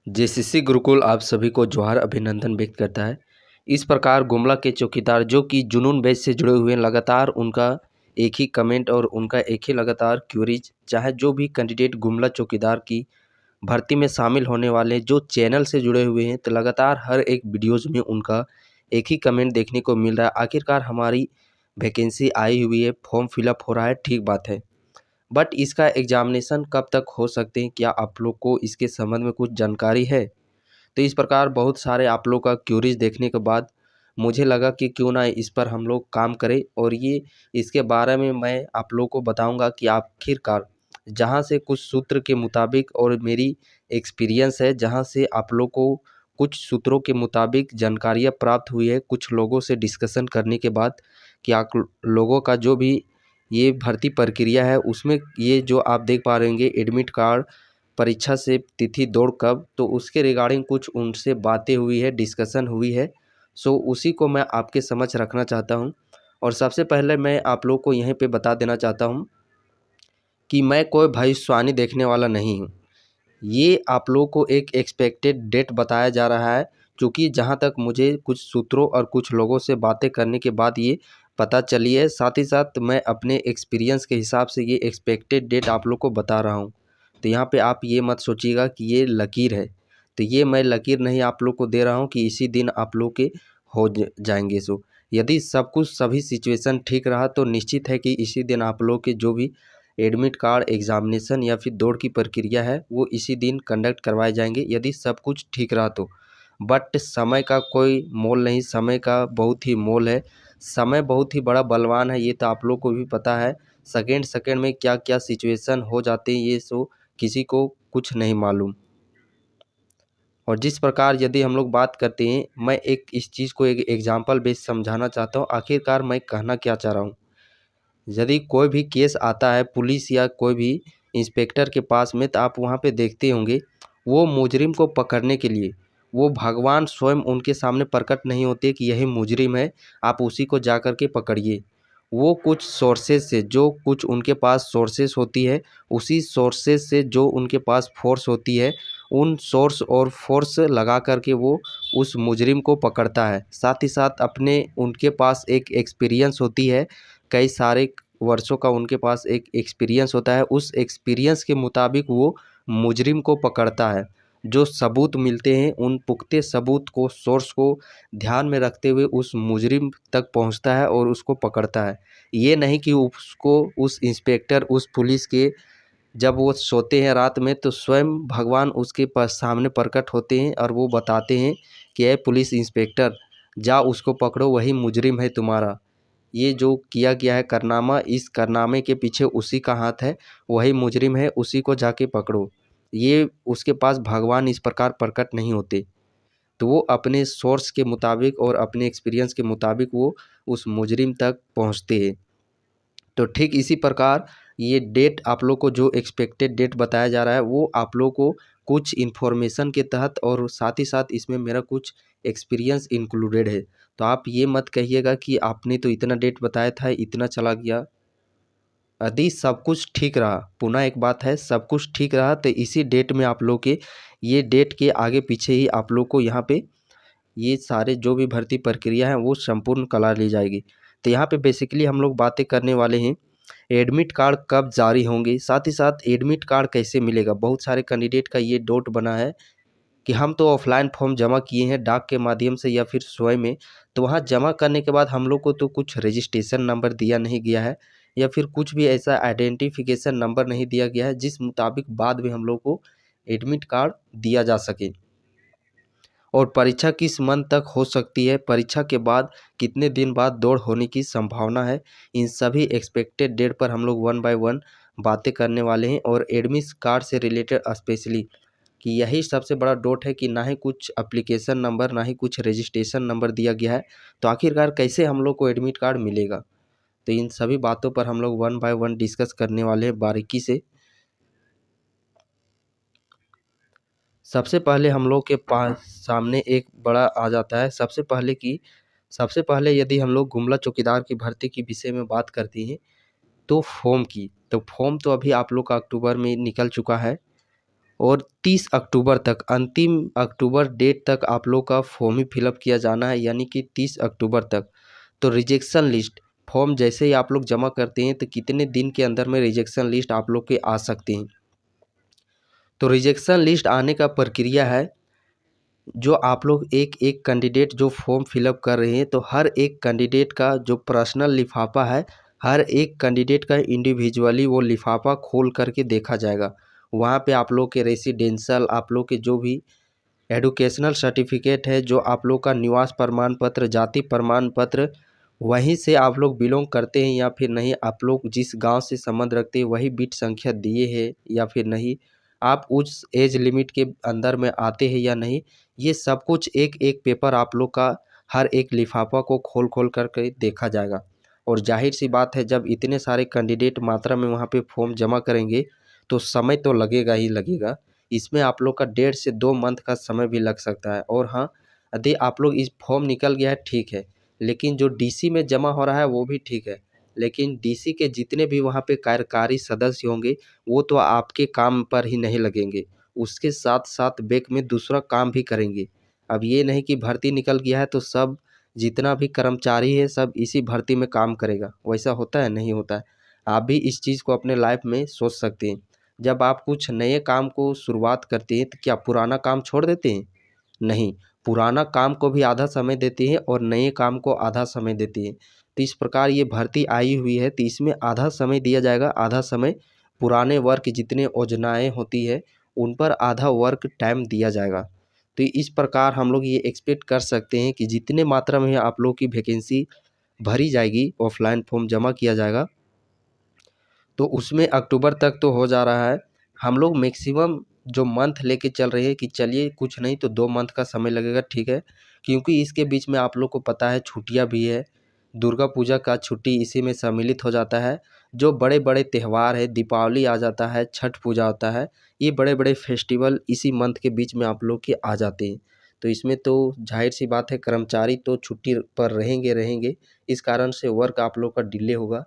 JCC Gurukul आप सभी को जोहार अभिनंदन व्यक्त करता है। इस प्रकार गुमला के चौकीदार जो कि जुनून बैच से जुड़े हुए हैं, लगातार उनका एक ही कमेंट और उनका एक ही लगातार क्यूरीज, चाहे जो भी कैंडिडेट गुमला चौकीदार की भर्ती में शामिल होने वाले जो चैनल से जुड़े हुए हैं, तो लगातार हर एक वीडियोज़ में उनका एक ही कमेंट देखने को मिल रहा है, आखिरकार हमारी वैकेंसी आई हुई है, फॉर्म फिलअप हो रहा है, ठीक बात है, बट इसका एग्जामिनेशन कब तक हो सकते हैं? क्या आप लोग को इसके संबंध में कुछ जानकारी है? तो इस प्रकार बहुत सारे आप लोग का क्यूरीज देखने के बाद मुझे लगा कि क्यों ना इस पर हम लोग काम करें, और ये इसके बारे में मैं आप लोग को बताऊंगा कि आखिरकार जहां से कुछ सूत्र के मुताबिक और मेरी एक्सपीरियंस है, जहां से आप लोग को कुछ सूत्रों के मुताबिक जानकारियां प्राप्त हुई है कुछ लोगों से डिस्कशन करने के बाद, कि आप लोगों का जो भी ये भर्ती प्रक्रिया है उसमें ये जो आप देख पा रहे होंगे एडमिट कार्ड परीक्षा से तिथि दौड़ कब, तो उसके रिगार्डिंग कुछ उनसे बातें हुई है, डिस्कशन हुई है। सो उसी को मैं आपके समक्ष रखना चाहता हूं। और सबसे पहले मैं आप लोग को यहीं पे बता देना चाहता हूं कि मैं कोई भविष्यवाणी देखने वाला नहीं हूं। ये आप लोग को एक एक्सपेक्टेड डेट बताया जा रहा है, क्योंकि जहाँ तक मुझे कुछ सूत्रों और कुछ लोगों से बातें करने के बाद ये पता चली है, साथ ही साथ मैं अपने एक्सपीरियंस के हिसाब से ये एक्सपेक्टेड डेट आप लोग को बता रहा हूँ। तो यहाँ पे आप ये मत सोचिएगा कि ये लकीर है, तो ये मैं लकीर नहीं आप लोग को दे रहा हूँ कि इसी दिन आप लोग के हो जाएंगे। सो यदि सब कुछ सभी सिचुएशन ठीक रहा तो निश्चित है कि इसी दिन आप लोग के जो भी एडमिट कार्ड एग्जामिनेशन या फिर दौड़ की प्रक्रिया है वो इसी दिन कंडक्ट करवाए जाएंगे, यदि सब कुछ ठीक रहा तो। बट समय का कोई मोल नहीं, समय का बहुत ही मोल है, समय बहुत ही बड़ा बलवान है, ये तो आप लोग को भी पता है। सेकेंड सेकेंड में क्या क्या सिचुएशन हो जाते हैं ये सो किसी को कुछ नहीं मालूम। और जिस प्रकार यदि हम लोग बात करते हैं, मैं एक इस चीज़ को एक एग्जाम्पल बेस समझाना चाहता हूँ, आखिरकार मैं कहना क्या चाह रहा हूँ। यदि कोई भी केस आता है पुलिस या कोई भी इंस्पेक्टर के पास में, तो आप वहाँ पे देखते होंगे वो मुजरिम को पकड़ने के लिए वो भगवान स्वयं उनके सामने प्रकट नहीं होते कि यही मुजरिम है, आप उसी को जा कर के पकड़िए। वो कुछ सोर्सेज से, जो कुछ उनके पास सोर्सेज होती है, उसी सोर्सेज से जो उनके पास फोर्स होती है, उन सोर्स और फोर्स लगा करके वो उस मुजरिम को पकड़ता है। साथ ही साथ अपने उनके पास एक एक्सपीरियंस होती है, कई सारे वर्षों का उनके पास एक एक्सपीरियंस होता है, उस एक्सपीरियंस के मुताबिक वो मुजरिम को पकड़ता है। जो सबूत मिलते हैं उन पुख्ते सबूत को, सोर्स को ध्यान में रखते हुए उस मुजरिम तक पहुंचता है और उसको पकड़ता है। ये नहीं कि उसको उस इंस्पेक्टर उस पुलिस के जब वो सोते हैं रात में तो स्वयं भगवान उसके पास सामने प्रकट होते हैं और वो बताते हैं कि ए पुलिस इंस्पेक्टर, जा उसको पकड़ो, वही मुजरिम है तुम्हारा। ये जो किया गया है कारनामा, इस कारनामे के पीछे उसी का हाथ है, वही मुजरिम है, उसी को जाके पकड़ो। ये उसके पास भगवान इस प्रकार प्रकट नहीं होते, तो वो अपने सोर्स के मुताबिक और अपने एक्सपीरियंस के मुताबिक वो उस मुजरिम तक पहुंचते हैं। तो ठीक इसी प्रकार ये डेट आप लोग को जो एक्सपेक्टेड डेट बताया जा रहा है वो आप लोग को कुछ इन्फॉर्मेशन के तहत और साथ ही साथ इसमें मेरा कुछ एक्सपीरियंस इंक्लूडेड है। तो आप ये मत कहिएगा कि आपने तो इतना डेट बताया था इतना चला गया। यदि सब कुछ ठीक रहा, पुनः एक बात है, सब कुछ ठीक रहा तो इसी डेट में आप लोग के ये डेट के आगे पीछे ही आप लोग को यहाँ पे ये सारे जो भी भर्ती प्रक्रिया है वो संपूर्ण करा ली जाएगी। तो यहाँ पे बेसिकली हम लोग बातें करने वाले हैं एडमिट कार्ड कब जारी होंगे, साथ ही साथ एडमिट कार्ड कैसे मिलेगा। बहुत सारे कैंडिडेट का ये डाउट बना है कि हम तो ऑफलाइन फॉर्म जमा किए हैं डाक के माध्यम से या फिर स्वयं में, तो वहाँ जमा करने के बाद हम लोग को तो कुछ रजिस्ट्रेशन नंबर दिया नहीं गया है या फिर कुछ भी ऐसा आइडेंटिफिकेशन नंबर नहीं दिया गया है जिस मुताबिक बाद में हम लोग को एडमिट कार्ड दिया जा सके। और परीक्षा किस मंथ तक हो सकती है, परीक्षा के बाद कितने दिन बाद दौड़ होने की संभावना है, इन सभी एक्सपेक्टेड डेट पर हम लोग वन बाय वन बातें करने वाले हैं। और एडमिट कार्ड से रिलेटेड स्पेशली कि यही सबसे बड़ा डाउट है कि ना ही कुछ एप्लीकेशन नंबर ना ही कुछ रजिस्ट्रेशन नंबर दिया गया है, तो आखिरकार कैसे हम लोग को एडमिट कार्ड मिलेगा। तो इन सभी बातों पर हम लोग वन बाय वन डिस्कस करने वाले हैं बारीकी से। सबसे पहले हम लोग के पास सामने एक बड़ा आ जाता है, सबसे पहले यदि हम लोग गुमला चौकीदार की भर्ती के विषय में बात करते हैं तो फॉर्म की, तो फॉर्म तो अभी आप लोग का अक्टूबर में निकल चुका है। और 30 अक्टूबर तक, अंतिम अक्टूबर डेट तक आप लोग का फॉर्म ही फिलअप किया जाना है, यानी कि 30 अक्टूबर तक। तो रिजेक्शन लिस्ट फॉर्म जैसे ही आप लोग जमा करते हैं तो कितने दिन के अंदर में रिजेक्शन लिस्ट आप लोग के आ सकते हैं। तो रिजेक्शन लिस्ट आने का प्रक्रिया है, जो आप लोग एक एक कैंडिडेट जो फॉर्म फिलअप कर रहे हैं, तो हर एक कैंडिडेट का जो पर्सनल लिफाफा है, हर एक कैंडिडेट का इंडिविजुअली वो लिफाफा खोल करके देखा जाएगा। वहाँ पे आप लोग के रेसिडेंशियल, आप लोग के जो भी एडुकेशनल सर्टिफिकेट है, जो आप लोग का निवास प्रमाण पत्र, जाति प्रमाण पत्र, वहीं से आप लोग बिलोंग करते हैं या फिर नहीं, आप लोग जिस गांव से संबंध रखते हैं वही बिट संख्या दिए है या फिर नहीं, आप उस एज लिमिट के अंदर में आते हैं या नहीं, ये सब कुछ एक एक पेपर आप लोग का हर एक लिफाफा को खोल खोल करके देखा जाएगा। और जाहिर सी बात है, जब इतने सारे कैंडिडेट मात्रा में वहाँ पे फॉर्म जमा करेंगे तो समय तो लगेगा ही लगेगा। इसमें आप लोग का 1.5 से 2 मंथ का समय भी लग सकता है। और हाँ, यदि आप लोग इस फॉर्म निकल गया है ठीक है, लेकिन जो डीसी में जमा हो रहा है वो भी ठीक है, लेकिन डीसी के जितने भी वहाँ पे कार्यकारी सदस्य होंगे वो तो आपके काम पर ही नहीं लगेंगे, उसके साथ साथ बैक में दूसरा काम भी करेंगे। अब ये नहीं कि भर्ती निकल गया है तो सब जितना भी कर्मचारी है सब इसी भर्ती में काम करेगा, वैसा होता है? नहीं होता है। आप भी इस चीज़ को अपने लाइफ में सोच सकते हैं। जब आप कुछ नए काम को शुरुआत करते हैं तो क्या पुराना काम छोड़ देते हैं? नहीं, पुराना काम को भी आधा समय देते हैं और नए काम को आधा समय देते हैं। तो इस प्रकार ये भर्ती आई हुई है, तो इसमें आधा समय दिया जाएगा, आधा समय पुराने वर्क जितने योजनाएँ होती है उन पर आधा वर्क टाइम दिया जाएगा। तो इस प्रकार हम लोग ये एक्सपेक्ट कर सकते हैं कि जितने मात्रा में आप लोग की वैकेंसी भरी जाएगी, ऑफलाइन फॉर्म जमा किया जाएगा, तो उसमें अक्टूबर तक तो हो जा रहा है। हम लोग मैक्सिमम जो मंथ लेके चल रहे हैं कि चलिए कुछ नहीं तो 2 मंथ का समय लगेगा, ठीक है, क्योंकि इसके बीच में आप लोग को पता है छुट्टियां भी है, दुर्गा पूजा का छुट्टी इसी में सम्मिलित हो जाता है। जो बड़े बड़े त्यौहार है, दीपावली आ जाता है, छठ पूजा होता है, ये बड़े बड़े फेस्टिवल इसी मंथ के बीच में आप लोग के आ जाते हैं। तो इसमें तो जाहिर सी बात है कर्मचारी तो छुट्टी पर रहेंगे रहेंगे, इस कारण से वर्क आप लोग का डिले होगा।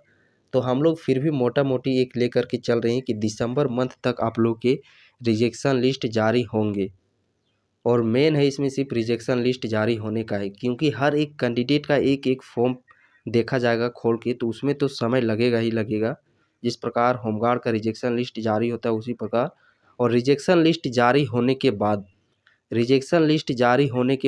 तो हम लोग फिर भी मोटा मोटी एक लेकर के चल रहे हैं कि दिसंबर मंथ तक आप लोग के रिजेक्शन लिस्ट जारी होंगे। और मेन है इसमें सिर्फ रिजेक्शन लिस्ट जारी होने का है, क्योंकि हर एक कैंडिडेट का एक एक फॉर्म देखा जाएगा खोल के, तो उसमें तो समय लगेगा ही लगेगा। जिस प्रकार होमगार्ड का रिजेक्शन लिस्ट जारी होता है उसी प्रकार। और रिजेक्शन लिस्ट जारी होने के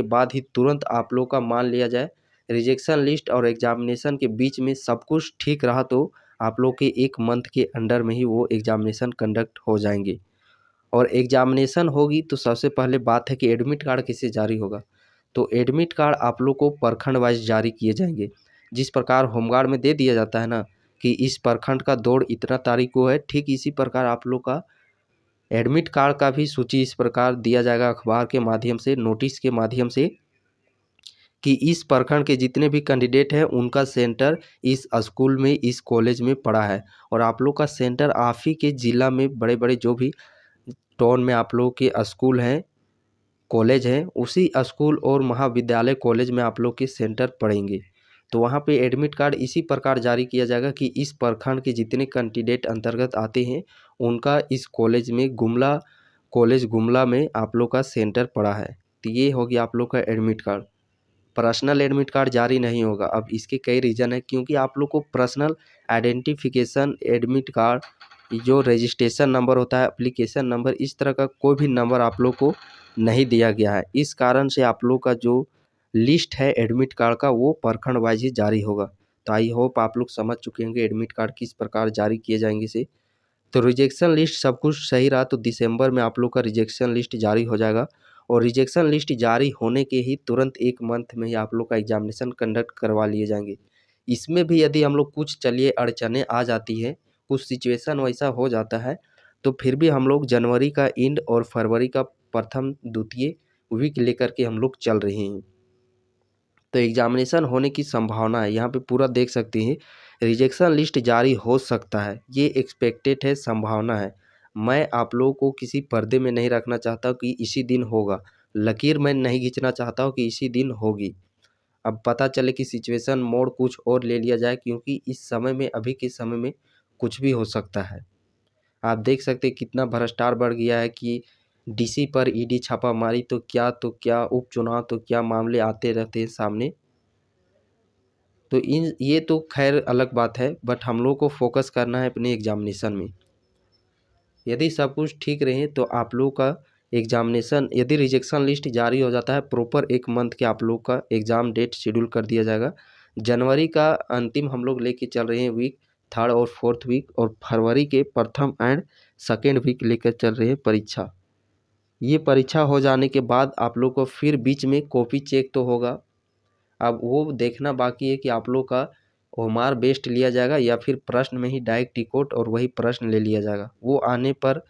बाद ही तुरंत आप लोग का, मान लिया जाए रिजेक्शन लिस्ट और एग्जामिनेशन के बीच में सब कुछ ठीक रहा, तो आप लोग के 1 मंथ के अंडर में ही वो एग्जामिनेशन कंडक्ट हो जाएंगे। और एग्जामिनेशन होगी तो सबसे पहले बात है कि एडमिट कार्ड किससे जारी होगा। तो एडमिट कार्ड आप लोग को प्रखंड वाइज जारी किए जाएंगे। जिस प्रकार होमगार्ड में दे दिया जाता है ना कि इस प्रखंड का दौड़ इतना तारीख को है, ठीक इसी प्रकार आप लोग का एडमिट कार्ड का भी सूची इस प्रकार दिया जाएगा अखबार के माध्यम से, नोटिस के माध्यम से, कि इस प्रखंड के जितने भी कैंडिडेट हैं उनका सेंटर इस स्कूल में, इस कॉलेज में पड़ा है। और आप लोग का सेंटर आप ही के ज़िला में बड़े बड़े जो भी टाउन में आप लोग के स्कूल हैं, कॉलेज हैं, उसी स्कूल और महाविद्यालय कॉलेज में आप लोग के सेंटर पड़ेंगे। तो वहाँ पे एडमिट कार्ड इसी प्रकार जारी किया जाएगा कि इस प्रखंड के जितने कैंडिडेट अंतर्गत आते हैं उनका इस कॉलेज में, गुमला कॉलेज गुमला में आप लोग का सेंटर पड़ा है। तो ये हो गया आप लोग का admit card. Personal admit card जारी नहीं होगा। अब इसके कई रीज़न है, क्योंकि आप लोग को पर्सनल आइडेंटिफिकेशन एडमिट कार्ड, जो रजिस्ट्रेशन नंबर होता है, एप्लीकेशन नंबर, इस तरह का कोई भी नंबर आप लोग को नहीं दिया गया है। इस कारण से आप लोग का जो लिस्ट है एडमिट कार्ड का वो प्रखंड वाइज ही जारी होगा। तो आई होप आप लोग समझ चुके होंगे एडमिट कार्ड किस प्रकार जारी किए जाएंगे से। तो रिजेक्शन लिस्ट सब कुछ सही रहा तो दिसंबर में आप लोग का रिजेक्शन लिस्ट जारी हो जाएगा। और रिजेक्शन लिस्ट जारी होने के ही तुरंत 1 मंथ में ही आप लोग का एग्जामिनेशन कंडक्ट करवा लिए जाएंगे। इसमें भी यदि हम लोग कुछ चलिए अड़चने आ जाती है, कुछ सिचुएशन वैसा हो जाता है, तो फिर भी हम लोग जनवरी का एंड और फरवरी का प्रथम द्वितीय वीक लेकर के हम लोग चल रहे हैं। तो एग्जामिनेशन होने की संभावना है, यहाँ पे पूरा देख सकते हैं। रिजेक्शन लिस्ट जारी हो सकता है, ये एक्सपेक्टेड है, संभावना है। मैं आप लोगों को किसी पर्दे में नहीं रखना चाहता कि इसी दिन होगा, लकीर मैं नहीं खींचना चाहता हूँ कि इसी दिन होगी। अब पता चले कि सिचुएशन मोड़ कुछ और ले लिया जाए, क्योंकि इस समय में, अभी के समय में कुछ भी हो सकता है। आप देख सकते हैं कितना भ्रष्टाचार बढ़ गया है कि डीसी पर ईडी छापामारी तो क्या उपचुनाव तो क्या मामले आते रहते हैं सामने। तो ये तो खैर अलग बात है, बट हम लोग को फोकस करना है अपने एग्जामिनेशन में। यदि सब कुछ ठीक रहे तो आप लोग का एग्जामिनेशन, यदि रिजेक्शन लिस्ट जारी हो जाता है प्रॉपर 1 मंथ के आप लोग का एग्ज़ाम डेट शेड्यूल कर दिया जाएगा। जनवरी का अंतिम हम लोग लेके चल रहे हैं वीक 3rd और 4th वीक, और फरवरी के प्रथम एंड 2nd वीक लेकर चल रहे हैं परीक्षा। ये परीक्षा हो जाने के बाद आप लोग को फिर बीच में कॉपी चेक तो होगा। अब वो देखना बाकी है कि आप लोग का ओमार बेस्ट लिया जाएगा या फिर प्रश्न में ही डायरेक्ट टिकट और वही प्रश्न ले लिया जाएगा। वो आने पर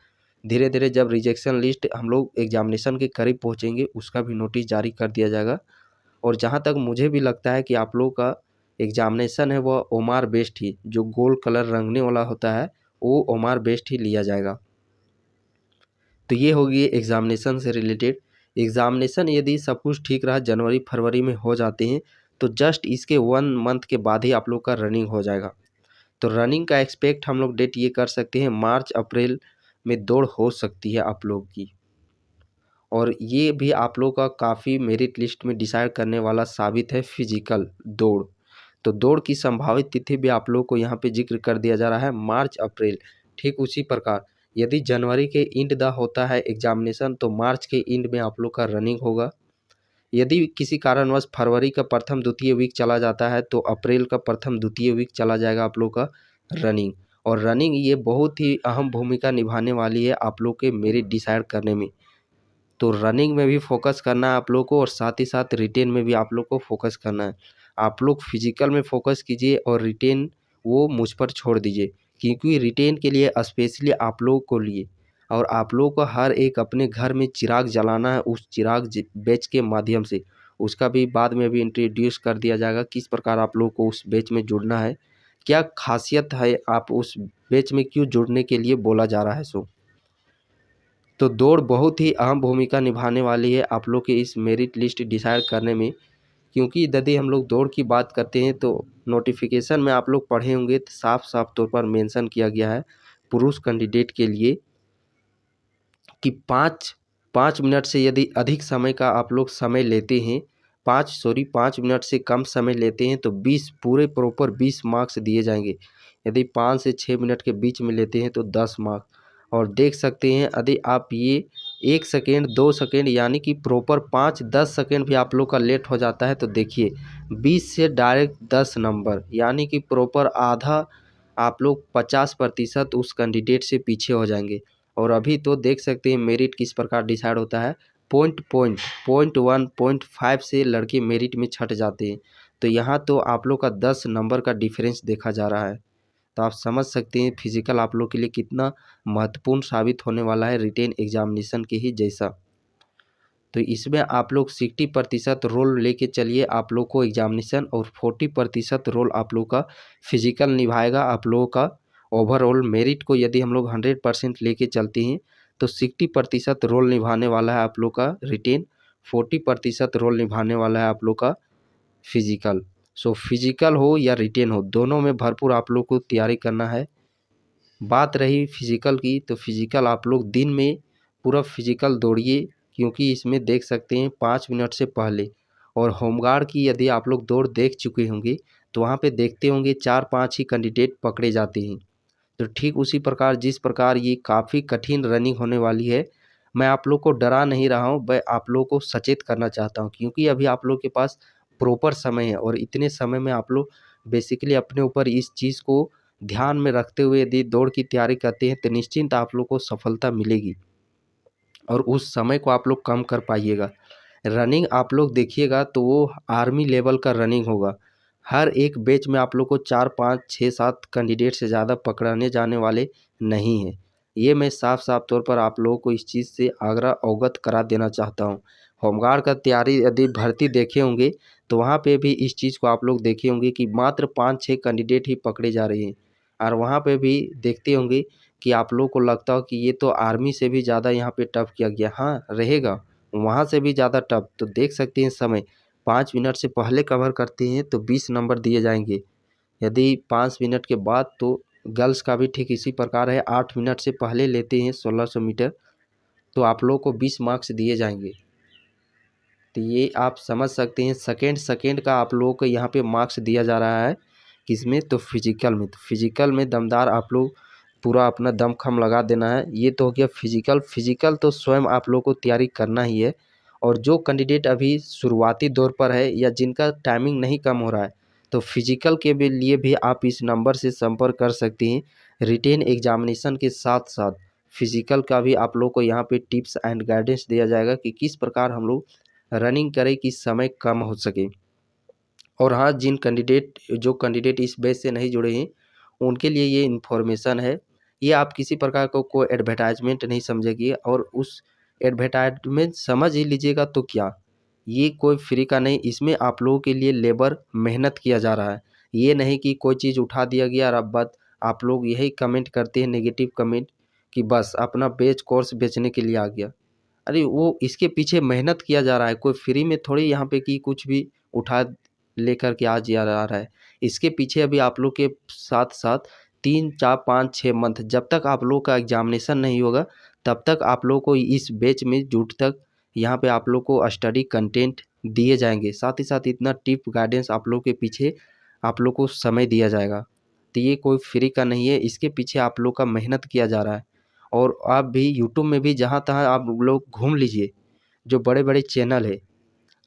धीरे धीरे जब रिजेक्शन लिस्ट हम लोग एग्जामिनेशन के करीब पहुंचेंगे उसका भी नोटिस जारी कर दिया जाएगा। और जहां तक मुझे भी लगता है कि आप लोग का एग्जामिनेशन है वह ओमार बेस्ट ही, जो गोल्ड कलर रंगने वाला होता है वो ओमार बेस्ट ही लिया जाएगा। तो ये होगी एग्जामिनेशन से रिलेटेड। एग्जामिनेशन यदि सब कुछ ठीक रहा, जनवरी फरवरी में हो जाते हैं तो जस्ट इसके 1 मंथ के बाद ही आप लोग का रनिंग हो जाएगा। तो रनिंग का एक्सपेक्ट हम लोग डेट ये कर सकते हैं मार्च अप्रैल में दौड़ हो सकती है आप लोग की। और ये भी आप लोग का काफ़ी मेरिट लिस्ट में डिसाइड करने वाला साबित है फिजिकल दौड़। तो दौड़ की संभावित तिथि भी आप लोग को यहाँ पे जिक्र कर दिया जा रहा है मार्च अप्रैल। ठीक उसी प्रकार यदि जनवरी के एंड दा होता है एग्जामिनेशन तो मार्च के एंड में आप लोग का रनिंग होगा। यदि किसी कारणवश फरवरी का प्रथम द्वितीय वीक चला जाता है तो अप्रैल का प्रथम द्वितीय वीक चला जाएगा आप लोग का रनिंग। और रनिंग ये बहुत ही अहम भूमिका निभाने वाली है आप लोग के मेरिट डिसाइड करने में। तो रनिंग में भी फोकस करना है आप लोग को और साथ ही साथ रिटेन में भी आप लोग को फोकस करना है। आप लोग फिजिकल में फोकस कीजिए और रिटेन वो मुझ पर छोड़ दीजिए, क्योंकि रिटेन के लिए स्पेशली आप लोग को लिए और आप लोग को हर एक अपने घर में चिराग जलाना है उस चिराग बैच के माध्यम से। उसका भी बाद में भी इंट्रोड्यूस कर दिया जाएगा किस प्रकार आप लोग को उस बैच में जुड़ना है, क्या खासियत है आप उस बैच में क्यों जुड़ने के लिए बोला जा रहा है। सो तो दौड़ बहुत ही अहम भूमिका निभाने वाली है आप लोग के इस मेरिट लिस्ट डिसाइड करने में। क्योंकि यदि हम लोग दौड़ की बात करते हैं तो नोटिफिकेशन में आप लोग पढ़े होंगे तो साफ साफ तौर पर मेंशन किया गया है पुरुष कैंडिडेट के लिए कि 5 मिनट से यदि अधिक समय का आप लोग समय लेते हैं, 5 मिनट से कम समय लेते हैं तो 20 पूरे प्रॉपर 20 मार्क्स दिए जाएंगे। यदि 5 से 6 मिनट के बीच में लेते हैं तो 10 मार्क्स। और देख सकते हैं यदि आप ये 1 सेकेंड 2 सेकेंड यानी कि प्रॉपर 5-10 सेकेंड भी आप लोग का लेट हो जाता है तो देखिए 20 से डायरेक्ट 10 नंबर यानी कि प्रॉपर आधा आप लोग 50% उस कैंडिडेट से पीछे हो जाएंगे। और अभी तो देख सकते हैं मेरिट किस प्रकार डिसाइड होता है, पॉइंट 1 पॉइंट 5 से लड़के मेरिट में छट जाते हैं। तो यहाँ तो आप लोग का 10 नंबर का डिफरेंस देखा जा रहा है। तो आप समझ सकते हैं फिजिकल आप लोग के लिए कितना महत्वपूर्ण साबित होने वाला है रिटेन एग्जामिनेशन के ही जैसा। तो इसमें आप लोग 60% रोल लेके चलिए आप लोग को एग्जामिनेशन और 40% रोल आप लोग का फिजिकल निभाएगा। आप लोगों का ओवरऑल मेरिट को यदि हम लोग 100% लेके चलते हैं तो 60% रोल निभाने वाला है आप लोग का रिटेन, 40% रोल निभाने वाला है आप लोग का फिजिकल। सो फिजिकल हो या रिटेन हो दोनों में भरपूर आप लोग को तैयारी करना है। बात रही फिजिकल की तो फिजिकल आप लोग दिन में पूरा फिजिकल दौड़िए, क्योंकि इसमें देख सकते हैं 5 मिनट से पहले। और होमगार्ड की यदि आप लोग दौड़ देख चुके होंगे तो वहाँ पे देखते होंगे 4-5 ही कैंडिडेट पकड़े जाते हैं। तो ठीक उसी प्रकार जिस प्रकार ये काफ़ी कठिन रनिंग होने वाली है, मैं आप लोग को डरा नहीं रहा हूँ, मैं आप लोग को सचेत करना चाहता हूँ, क्योंकि अभी आप लोग के पास प्रॉपर समय है और इतने समय में आप लोग बेसिकली अपने ऊपर इस चीज़ को ध्यान में रखते हुए यदि दौड़ की तैयारी करते हैं तो निश्चिंत आप लोग को सफलता मिलेगी और उस समय को आप लोग कम कर पाइएगा। रनिंग आप लोग देखिएगा तो वो आर्मी लेवल का रनिंग होगा। हर एक बैच में आप लोग को 4-5-6-7 कैंडिडेट से ज़्यादा पकड़ाने जाने वाले नहीं हैं। ये मैं साफ साफ तौर पर आप लोगों को इस चीज़ से आग्रह अवगत करा देना चाहता हूँ। होमगार्ड का तैयारी यदि भर्ती देखे होंगे तो वहाँ पे भी इस चीज़ को आप लोग देखे होंगे कि मात्र 5-6 कैंडिडेट ही पकड़े जा रहे हैं। और वहाँ पे भी देखते होंगे कि आप लोग को लगता हो कि ये तो आर्मी से भी ज़्यादा यहाँ पे टफ किया गया। हाँ रहेगा, वहाँ से भी ज़्यादा टफ। तो देख सकते हैं समय 5 मिनट से पहले कवर करते हैं तो 20 नंबर दिए जाएंगे, यदि 5 मिनट के बाद तो गर्ल्स का भी ठीक इसी प्रकार है। 8 मिनट से पहले लेते हैं 1600 मीटर तो आप लोगों को 20 मार्क्स दिए जाएंगे। तो ये आप समझ सकते हैं सेकेंड सेकेंड का आप लोगों को यहाँ पे मार्क्स दिया जा रहा है। किसमें? तो फिजिकल में। तो फिजिकल में दमदार आप लोग पूरा अपना दमखम लगा देना है। ये तो हो गया फिजिकल। फिजिकल तो स्वयं आप लोग को तैयारी करना ही है। और जो कैंडिडेट अभी शुरुआती दौर पर है या जिनका टाइमिंग नहीं कम हो रहा है तो फिजिकल के भी लिए भी आप इस नंबर से संपर्क कर सकते हैं। रिटेन एग्जामिनेशन के साथ साथ फिजिकल का भी आप लोग को यहाँ पे टिप्स एंड गाइडेंस दिया जाएगा कि किस प्रकार हम लोग रनिंग करें कि समय कम हो सके। और हाँ, जो कैंडिडेट इस बैच से नहीं जुड़े हैं उनके लिए ये इन्फॉर्मेशन है। ये आप किसी प्रकार को कोई एडवर्टाइजमेंट नहीं समझेगी और उस एडवर्टाइजमेंट समझ ही लीजिएगा तो क्या, ये कोई फ्री का नहीं। इसमें आप लोगों के लिए लेबर मेहनत किया जा रहा है। ये नहीं कि कोई चीज़ उठा दिया गया और अब बात आप लोग यही कमेंट करते हैं नेगेटिव कमेंट कि बस अपना बैच कोर्स बेचने के लिए आ गया। अरे वो इसके पीछे मेहनत किया जा रहा है। कोई फ्री में थोड़ी यहाँ पे कि कुछ भी उठा लेकर के आज आ रहा है। इसके पीछे अभी आप लोग के साथ साथ 3 4 5 6 मंथ जब तक आप लोग का एग्जामिनेशन नहीं होगा तब तक आप लोग को इस बैच में जुट तक यहाँ पे आप लोग को स्टडी कंटेंट दिए जाएंगे। साथ ही साथ इतना टिप गाइडेंस आप लोग के पीछे आप लोग को समय दिया जाएगा। तो ये कोई फ्री का नहीं है। इसके पीछे आप लोग का मेहनत किया जा रहा है। और आप भी यूट्यूब में भी जहाँ तहाँ आप लोग घूम लीजिए, जो बड़े बड़े चैनल है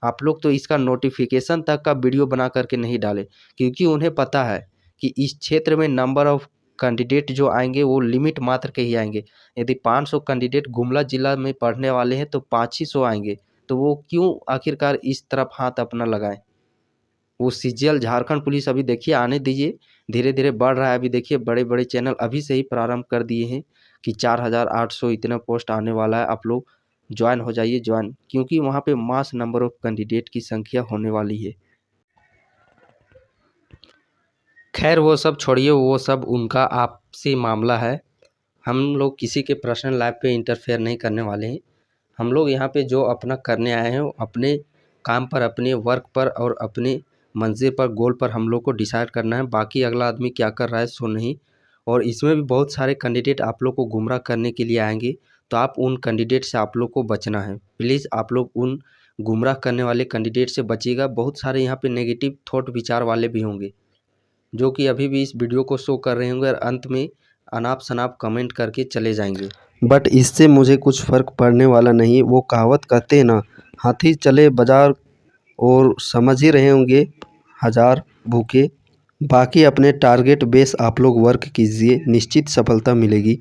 आप लोग तो इसका नोटिफिकेशन तक का वीडियो बना करके नहीं डाले, क्योंकि उन्हें पता है कि इस क्षेत्र में नंबर ऑफ कैंडिडेट जो आएंगे वो लिमिट मात्र के ही आएंगे। यदि 500 कैंडिडेट गुमला जिला में पढ़ने वाले हैं तो 500 ही आएंगे। तो वो क्यों आखिरकार इस तरफ हाथ अपना लगाएं। वो सीजीएल झारखंड पुलिस अभी देखिए आने दीजिए, धीरे धीरे बढ़ रहा है। अभी देखिए बड़े बड़े चैनल अभी से ही प्रारंभ कर दिए हैं कि 4800 इतना पोस्ट आने वाला है। आप लोग ज्वाइन हो जाइए ज्वाइन, क्योंकि वहाँ पे मास नंबर ऑफ कैंडिडेट की संख्या होने वाली है। खैर वो सब छोड़िए, वो सब उनका आपसी मामला है। हम लोग किसी के पर्सनल लाइफ पे इंटरफेयर नहीं करने वाले हैं। हम लोग यहाँ पे जो अपना करने आए हैं अपने काम पर, अपने वर्क पर और अपने मंजिल पर, गोल पर हम लोग को डिसाइड करना है। बाकी अगला आदमी क्या कर रहा है सो नहीं। और इसमें भी बहुत सारे कैंडिडेट आप लोग को गुमराह करने के लिए आएंगे, तो आप उन कैंडिडेट से आप लोग को बचना है। प्लीज़ आप लोग उन गुमराह करने वाले कैंडिडेट से बचिएगा। बहुत सारे यहाँ पे नेगेटिव थॉट विचार वाले भी होंगे जो कि अभी भी इस वीडियो को शो कर रहे होंगे और अंत में अनाप शनाप कमेंट करके चले जाएंगे। बट इससे मुझे कुछ फ़र्क पड़ने वाला नहीं। वो कहावत कहते हैं ना, हाथी चले बाजार, और समझ ही रहे होंगे हज़ार भूखे। बाकी अपने टारगेट बेस आप लोग वर्क कीजिए, निश्चित सफलता मिलेगी।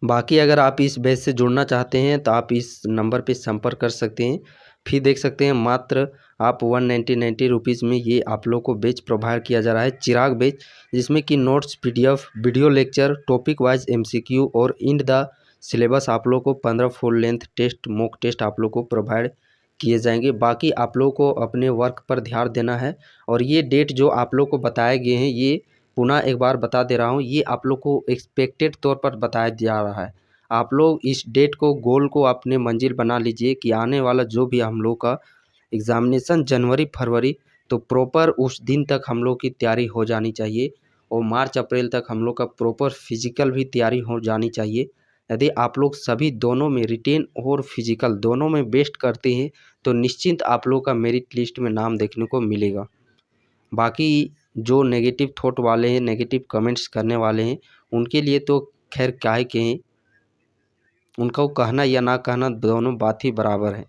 बाकी अगर आप इस बैच से जुड़ना चाहते हैं तो आप इस नंबर पे संपर्क कर सकते हैं। फी देख सकते हैं मात्र आप 190 रुपीज़ में ये आप लोग को बैच प्रोवाइड किया जा रहा है, चिराग बैच, जिसमें कि notes, PDF, video lecture, topic wise MCQ और इन द सिलेबस आप लोग को 15 full length test, mock test आप लोग को प्रोवाइड किए जाएंगे। बाकी आप लोग को अपने वर्क पर ध्यान देना है। और ये डेट जो आप लोग को बताए गए हैं ये पुनः एक बार बता दे रहा हूँ, ये आप लोग को एक्सपेक्टेड तौर पर बताया जा रहा है। आप लोग इस डेट को, गोल को अपने मंजिल बना लीजिए कि आने वाला जो भी हम लोग का एग्ज़ामिनेशन जनवरी फरवरी, तो प्रॉपर उस दिन तक हम लोग की तैयारी हो जानी चाहिए। और मार्च अप्रैल तक हम लोग का प्रॉपर फिजिकल भी तैयारी हो जानी चाहिए। यदि आप लोग सभी दोनों में, रिटेन और फिजिकल दोनों में बेस्ट करते हैं तो निश्चिंत आप लोग का मेरिट लिस्ट में नाम देखने को मिलेगा। बाकी जो नेगेटिव थॉट वाले हैं, नेगेटिव कमेंट्स करने वाले हैं, उनके लिए तो खैर क्या ही कहें, उनका कहना या ना कहना दोनों बात ही बराबर है।